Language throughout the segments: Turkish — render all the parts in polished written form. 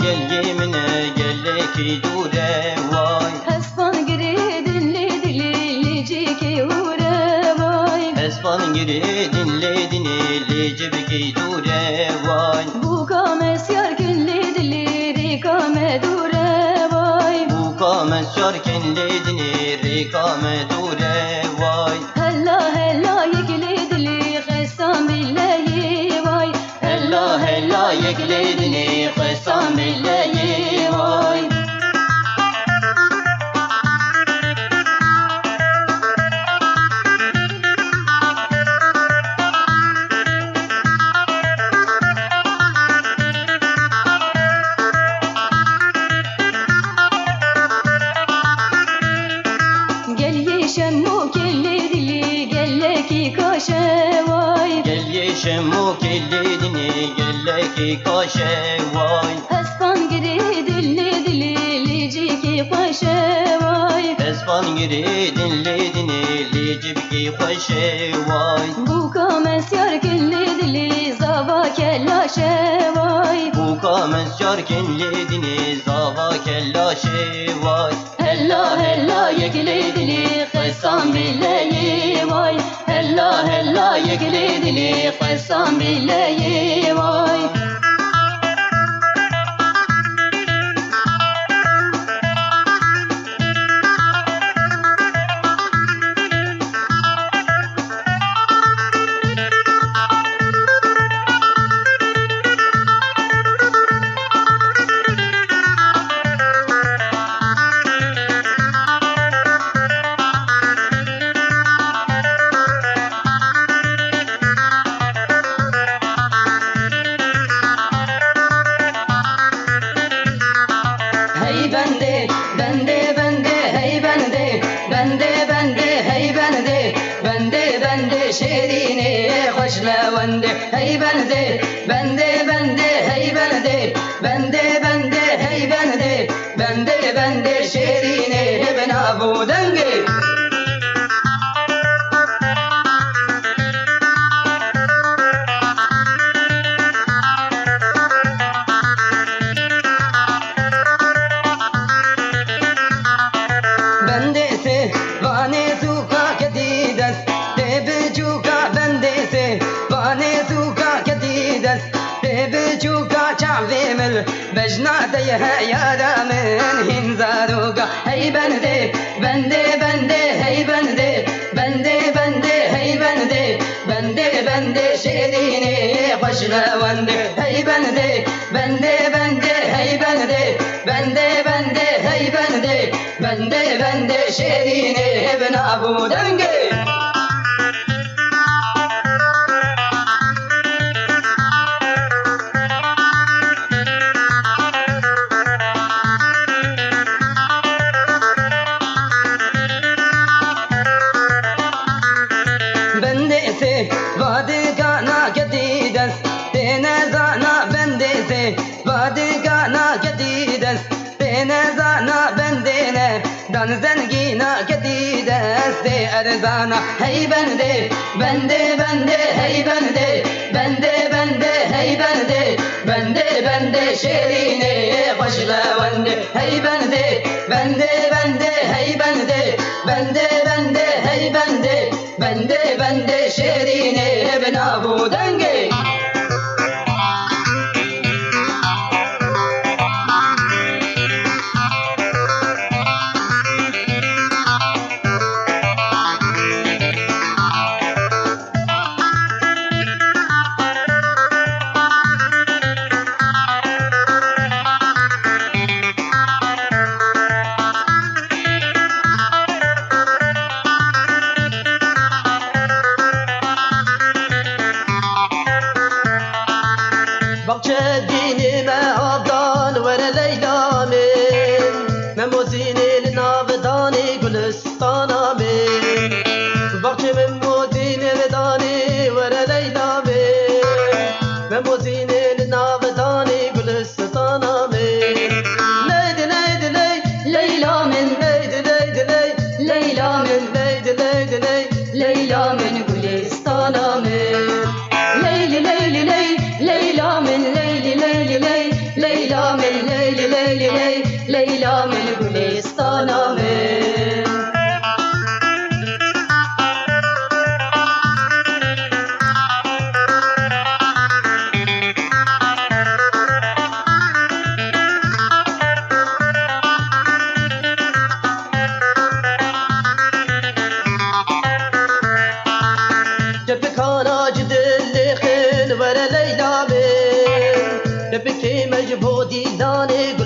gel yemine gelle ki dure vay. Hespan giri dinli dili ciki ure vay. Hespan giri dinle dinle cebiki dure vay. Bu kames yarkinli dili rikame dure vay. Bu kames şarkenle dinle rikame dure vay. Hella hella yekili dili kessam billahi vay. Hella hella yekle dinle kessam billahi vay. Şemmu kelli dili gelle ki kaşe vay. Gel yeşemmu kelli dini gelle ki kaşe vay. Hespan giri dilli dili lici ki kaşe vay. Espan giri dinle dinle cebiki kaşe vay. Bu kames yarkinli dili zava kellaşe vay. Bu kames şarkenli dini zava kellaşe vay. Hella hella yekili dili kessam billahi vay. Hella hella yekili dili kessam billahi vay. Hey bende, bende, bende, hey bende, bende, bende, hey bende, bende, bende, şerine hoş lavende. Hey bende, bende, bende, hey bende, bende, bende, hey bende, bende, bende, şerine ben abu denge. Bendese vane suka kedidas tebe chuka bendese vane suka kedidas tebe chuka chavemel bejna dayha yara men hinzaruga. Hey bende bende bende hey bende bende bende hey bende bende bende şerine hoşlavande. Hey bende bende bende hey bende bende bende hey bende bende bende şerine ben abu denge. Bendese vade kana kedidas tene zana bendese vade kana kedidas tene zana bendene dan zengina kedidas de erzana. Hey bende bende bende hey bende bende bende hey bende bende bende şerine hoşlavande. Hey bende bende bende hey bende bende bende hey bende bende bende şerine ben abu denge.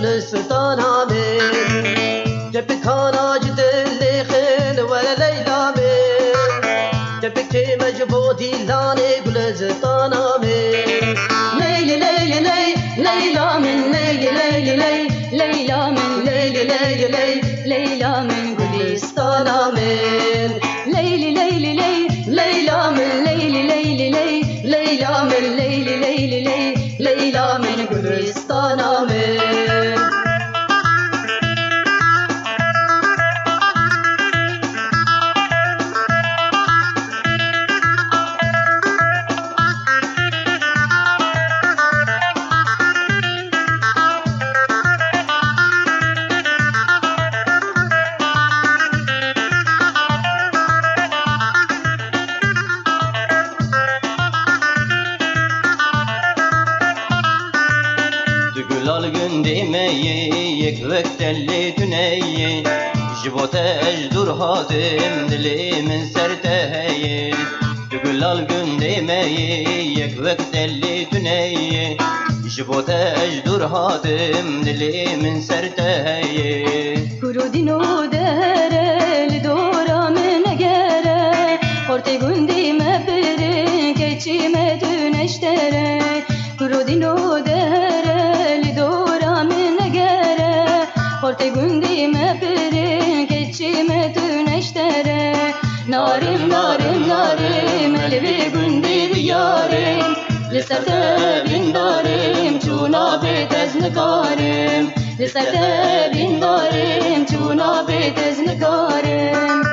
گلستان آمین جبکانا جدل خیل ولا لیلا من جبکی مجبودی لانه گلستان آمین ليلي ليلي لي ليلى من ليلي ليلي لي ليلى من ليلي ليلي لي ليلى من گلستان آمین ليلي ليلي لي ليلى من ليلي ليلي لي ليلى من ليلي ليلي لي ليلى من گلستان آمین Gülal gün demeyi yek vektelli tüneyi Jibote ejdur hatim dilimin serteyi Gülal gün demeyi yek vektelli tüneyi Jibote ejdur hatim dilimin serteyi كرودينو دهره لدورا من نگره خورتی گندی مبرن کچی مدون اشتره كرودينو دهره لدورا من نگره خورتی گندی مبرن کچی مدون اشتره نارم نارم نارم الوی گندی بیارم لسرته بیندارم چونا بیت از نگارم لسرته بیندارم چونا بیت از نگارم